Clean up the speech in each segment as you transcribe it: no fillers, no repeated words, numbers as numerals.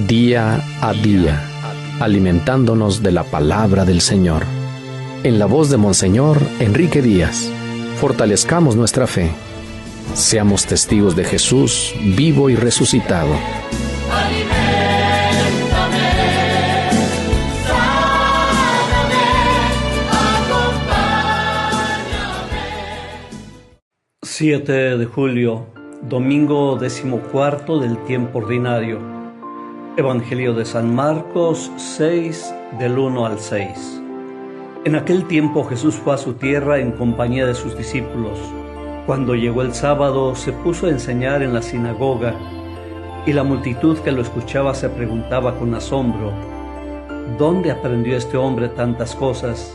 día a día, alimentándonos de la palabra del Señor. En la voz de Monseñor Enrique Díaz, fortalezcamos nuestra fe. Seamos testigos de Jesús vivo y resucitado. Aliméntame, sáname, acompáñame. 7 de julio, domingo 14 del tiempo ordinario. Evangelio de San Marcos 6, del 1 al 6. En aquel tiempo Jesús fue a su tierra en compañía de sus discípulos. Cuando llegó el sábado, se puso a enseñar en la sinagoga, y la multitud que lo escuchaba se preguntaba con asombro: ¿dónde aprendió este hombre tantas cosas?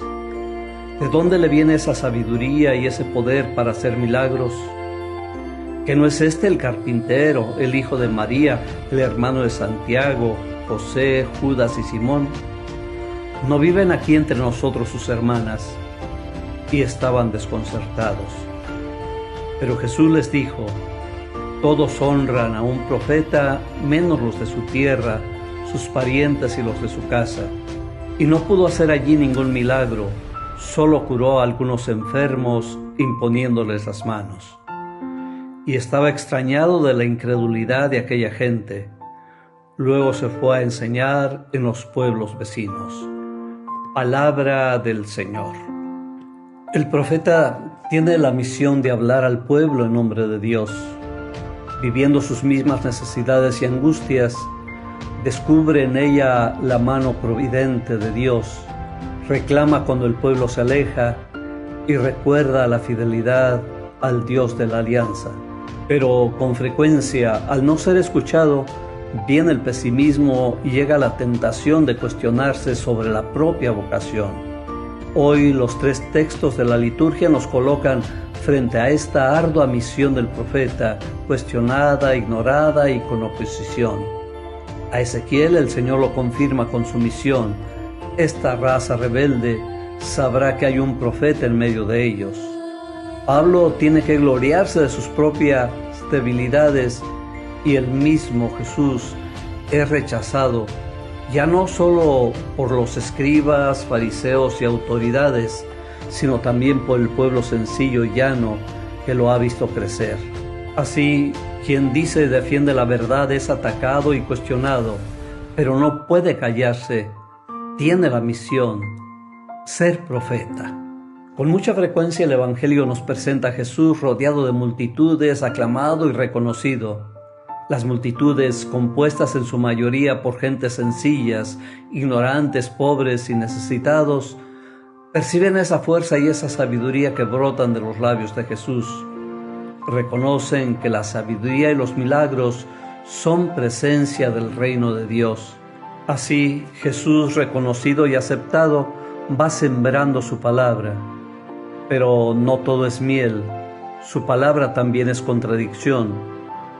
¿De dónde le viene esa sabiduría y ese poder para hacer milagros? ¿Que no es este el carpintero, el hijo de María, el hermano de Santiago, José, Judas y Simón? ¿No viven aquí entre nosotros sus hermanas? Y estaban desconcertados. Pero Jesús les dijo: todos honran a un profeta, menos los de su tierra, sus parientes y los de su casa. Y no pudo hacer allí ningún milagro, solo curó a algunos enfermos, imponiéndoles las manos. Y estaba extrañado de la incredulidad de aquella gente. Luego se fue a enseñar en los pueblos vecinos. Palabra del Señor. El profeta tiene la misión de hablar al pueblo en nombre de Dios. Viviendo sus mismas necesidades y angustias, descubre en ella la mano providente de Dios, reclama cuando el pueblo se aleja y recuerda la fidelidad al Dios de la alianza. Pero con frecuencia, al no ser escuchado, viene el pesimismo y llega la tentación de cuestionarse sobre la propia vocación. Hoy los 3 textos de la liturgia nos colocan frente a esta ardua misión del profeta, cuestionada, ignorada y con oposición. A Ezequiel el Señor lo confirma con su misión: esta raza rebelde sabrá que hay un profeta en medio de ellos. Pablo tiene que gloriarse de sus propias debilidades, y el mismo Jesús es rechazado, ya no solo por los escribas, fariseos y autoridades, sino también por el pueblo sencillo y llano que lo ha visto crecer. Así, quien dice y defiende la verdad es atacado y cuestionado, pero no puede callarse. Tiene la misión: ser profeta. Con mucha frecuencia el Evangelio nos presenta a Jesús rodeado de multitudes, aclamado y reconocido. Las multitudes, compuestas en su mayoría por gentes sencillas, ignorantes, pobres y necesitados, perciben esa fuerza y esa sabiduría que brotan de los labios de Jesús. Reconocen que la sabiduría y los milagros son presencia del reino de Dios. Así, Jesús, reconocido y aceptado, va sembrando su palabra. Pero no todo es miel. Su palabra también es contradicción.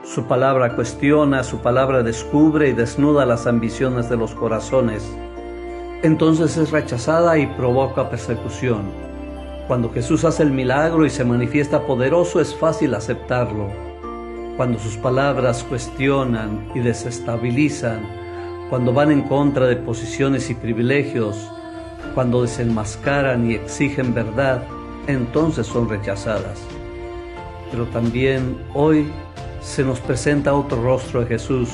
Su palabra cuestiona, su palabra descubre y desnuda las ambiciones de los corazones. Entonces es rechazada y provoca persecución. Cuando Jesús hace el milagro y se manifiesta poderoso, es fácil aceptarlo. Cuando sus palabras cuestionan y desestabilizan, cuando van en contra de posiciones y privilegios, cuando desenmascaran y exigen verdad, entonces son rechazadas. Pero también hoy se nos presenta otro rostro de Jesús,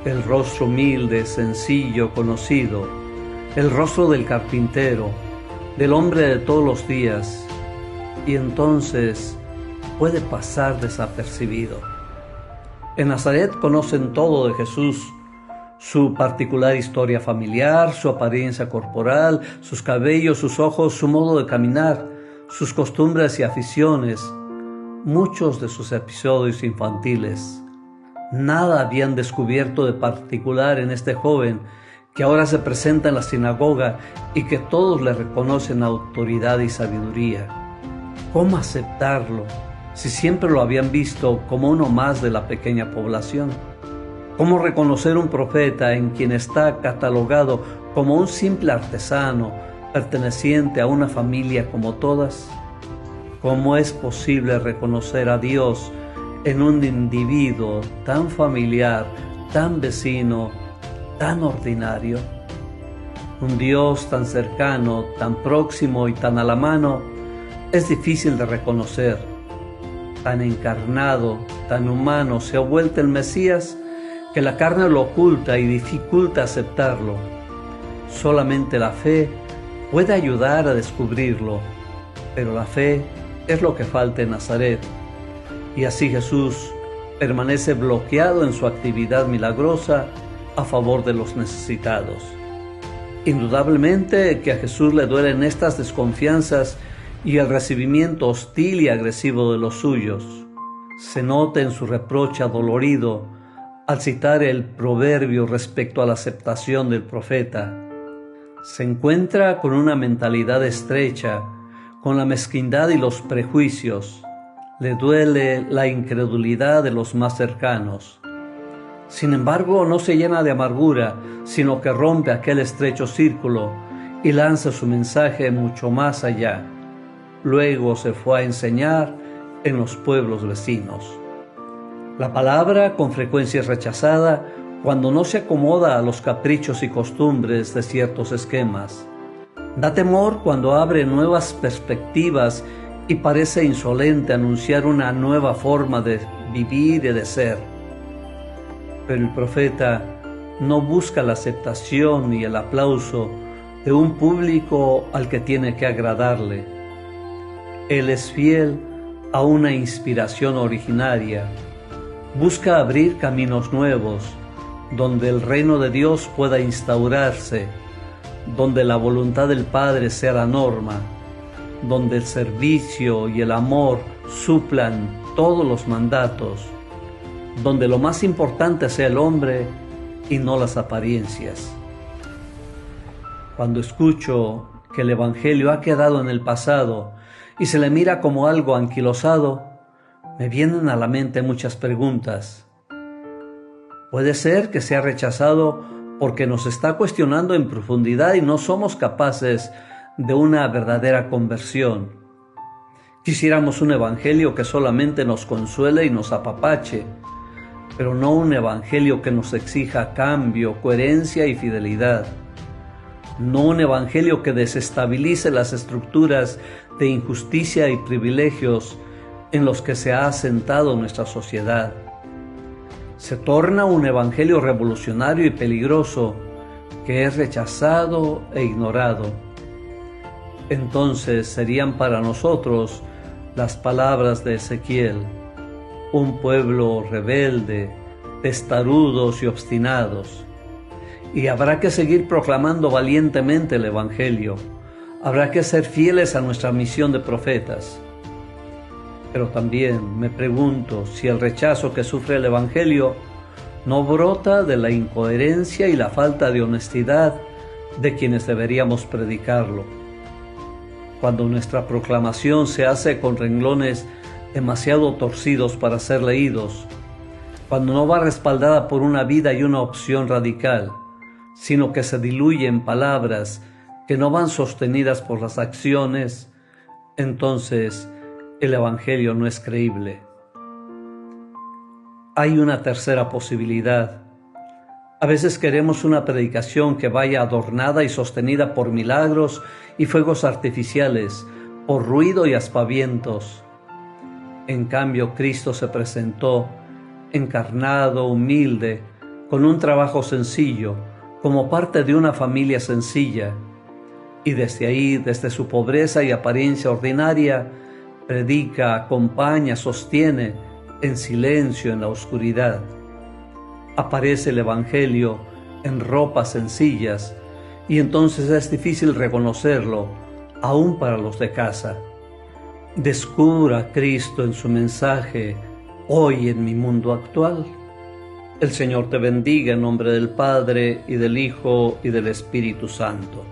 el rostro humilde, sencillo, conocido, el rostro del carpintero, del hombre de todos los días, y entonces puede pasar desapercibido. En Nazaret conocen todo de Jesús: su particular historia familiar, su apariencia corporal, sus cabellos, sus ojos, su modo de caminar, sus costumbres y aficiones, muchos de sus episodios infantiles. Nada habían descubierto de particular en este joven que ahora se presenta en la sinagoga y que todos le reconocen autoridad y sabiduría. ¿Cómo aceptarlo si siempre lo habían visto como uno más de la pequeña población? ¿Cómo reconocer un profeta en quien está catalogado como un simple artesano perteneciente a una familia como todas? ¿Cómo es posible reconocer a Dios en un individuo tan familiar, tan vecino, tan ordinario. Un Dios tan cercano, tan próximo y tan a la mano es difícil de reconocer. Tan encarnado, tan humano se ha vuelto el Mesías que la carne lo oculta y dificulta aceptarlo. Solamente la fe puede ayudar a descubrirlo, pero la fe es lo que falta en Nazaret. Y así Jesús permanece bloqueado en su actividad milagrosa a favor de los necesitados. Indudablemente que a Jesús le duelen estas desconfianzas y el recibimiento hostil y agresivo de los suyos. Se nota en su reproche adolorido al citar el proverbio respecto a la aceptación del profeta. Se encuentra con una mentalidad estrecha, con la mezquindad y los prejuicios. Le duele la incredulidad de los más cercanos. Sin embargo, no se llena de amargura, sino que rompe aquel estrecho círculo y lanza su mensaje mucho más allá. Luego se fue a enseñar en los pueblos vecinos. La palabra con frecuencia es rechazada cuando no se acomoda a los caprichos y costumbres de ciertos esquemas. Da temor cuando abre nuevas perspectivas y parece insolente anunciar una nueva forma de vivir y de ser. Pero el profeta no busca la aceptación y el aplauso de un público al que tiene que agradarle. Él es fiel a una inspiración originaria. Busca abrir caminos nuevos, donde el reino de Dios pueda instaurarse, donde la voluntad del Padre sea la norma, donde el servicio y el amor suplan todos los mandatos, donde lo más importante sea el hombre y no las apariencias. Cuando escucho que el Evangelio ha quedado en el pasado y se le mira como algo anquilosado, me vienen a la mente muchas preguntas. Puede ser que sea rechazado porque nos está cuestionando en profundidad y no somos capaces de una verdadera conversión. Quisiéramos un evangelio que solamente nos consuele y nos apapache, pero no un evangelio que nos exija cambio, coherencia y fidelidad. No un evangelio que desestabilice las estructuras de injusticia y privilegios en los que se ha asentado nuestra sociedad. Se torna un evangelio revolucionario y peligroso que es rechazado e ignorado. Entonces serían para nosotros las palabras de Ezequiel: un pueblo rebelde, testarudos y obstinados. Y habrá que seguir proclamando valientemente el Evangelio. Habrá que ser fieles a nuestra misión de profetas. Pero también me pregunto si el rechazo que sufre el Evangelio no brota de la incoherencia y la falta de honestidad de quienes deberíamos predicarlo. Cuando nuestra proclamación se hace con renglones demasiado torcidos para ser leídos, cuando no va respaldada por una vida y una opción radical, sino que se diluye en palabras que no van sostenidas por las acciones, entonces el Evangelio no es creíble. Hay una tercera posibilidad. A veces queremos una predicación que vaya adornada y sostenida por milagros y fuegos artificiales, por ruido y aspavientos. En cambio, Cristo se presentó encarnado, humilde, con un trabajo sencillo, como parte de una familia sencilla. Y desde ahí, desde su pobreza y apariencia ordinaria, predica, acompaña, sostiene, en silencio, en la oscuridad. Aparece el Evangelio en ropas sencillas y entonces es difícil reconocerlo, aún para los de casa. Descubra a Cristo en su mensaje hoy en mi mundo actual. El Señor te bendiga en nombre del Padre, y del Hijo, y del Espíritu Santo.